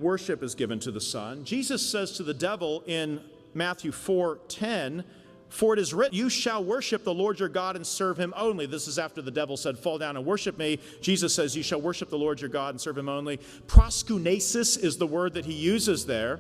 worship is given to the Son. Jesus says to the devil in Matthew 4:10, "For it is written, you shall worship the Lord your God and serve him only." This is after the devil said, "Fall down and worship me." Jesus says, "You shall worship the Lord your God and serve him only." Proskuneō is the word that he uses there.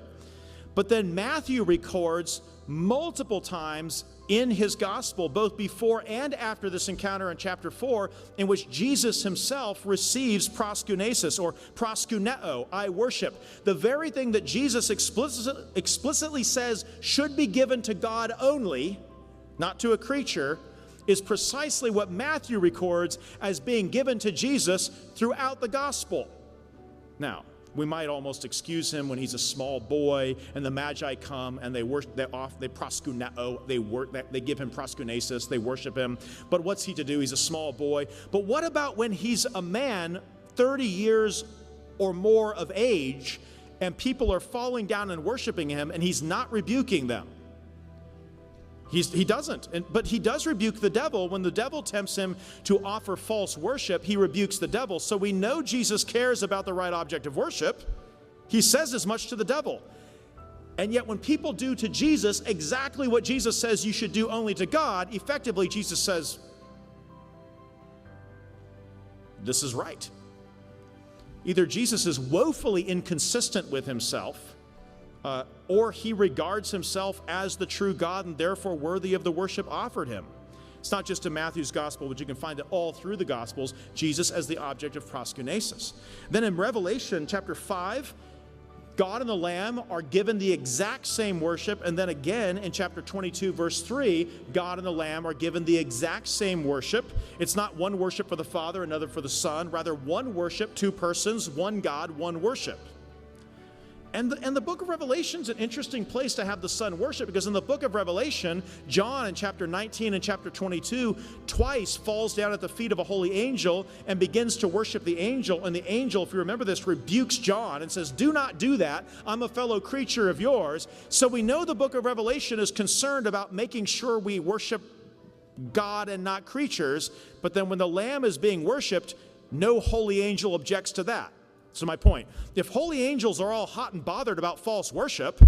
But then Matthew records multiple times in his gospel, both before and after this encounter in chapter 4, in which Jesus himself receives proskuneō or proskuneō, I worship. The very thing that Jesus explicitly says should be given to God only, not to a creature, is precisely what Matthew records as being given to Jesus throughout the gospel. Now, we might almost excuse him when he's a small boy and the Magi come and they proskuneō, they give him proskuneō, they worship him. But what's he to do? He's a small boy. But what about when he's a man 30 years or more of age and people are falling down and worshiping him and he's not rebuking them? He doesn't. But he does rebuke the devil. When the devil tempts him to offer false worship, he rebukes the devil. So we know Jesus cares about the right object of worship. He says as much to the devil. And yet when people do to Jesus exactly what Jesus says you should do only to God, effectively Jesus says, this is right. Either Jesus is woefully inconsistent with himself, or he regards himself as the true God and therefore worthy of the worship offered him. It's not just in Matthew's gospel, but you can find it all through the gospels, Jesus as the object of proskuneō. Then in Revelation chapter 5, God and the Lamb are given the exact same worship. And then again in chapter 22, verse 3, God and the Lamb are given the exact same worship. It's not one worship for the Father, another for the Son. Rather, one worship, two persons, one God, one worship. And the book of Revelation is an interesting place to have the Son worship, because in the book of Revelation, John in chapter 19 and chapter 22 twice falls down at the feet of a holy angel and begins to worship the angel. And the angel, if you remember this, rebukes John and says, "Do not do that. I'm a fellow creature of yours." So we know the book of Revelation is concerned about making sure we worship God and not creatures. But then when the Lamb is being worshiped, no holy angel objects to that. So my point, if holy angels are all hot and bothered about false worship,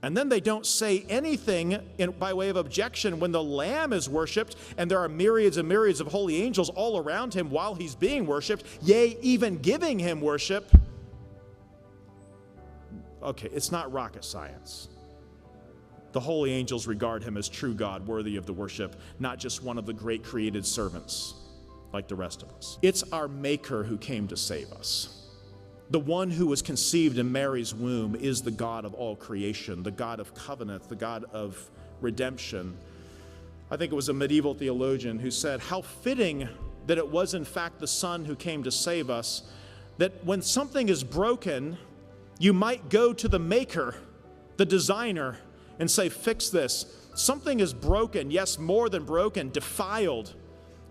and then they don't say anything by way of objection when the Lamb is worshiped, and there are myriads and myriads of holy angels all around him while he's being worshiped, yea, even giving him worship, okay, it's not rocket science. The holy angels regard him as true God, worthy of the worship, not just one of the great created servants like the rest of us. It's our Maker who came to save us. The one who was conceived in Mary's womb is the God of all creation, the God of covenant, the God of redemption. I think it was a medieval theologian who said, how fitting that it was in fact the Son who came to save us, that when something is broken, you might go to the Maker, the designer, and say, fix this. Something is broken, yes, more than broken, defiled.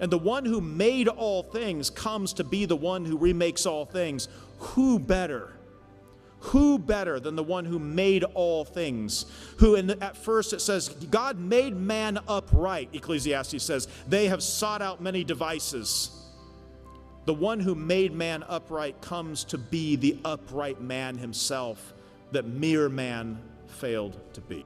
And the one who made all things comes to be the one who remakes all things. Who better? Who better than the one who made all things? Who, at first it says, God made man upright. Ecclesiastes says, they have sought out many devices. The one who made man upright comes to be the upright man himself that mere man failed to be.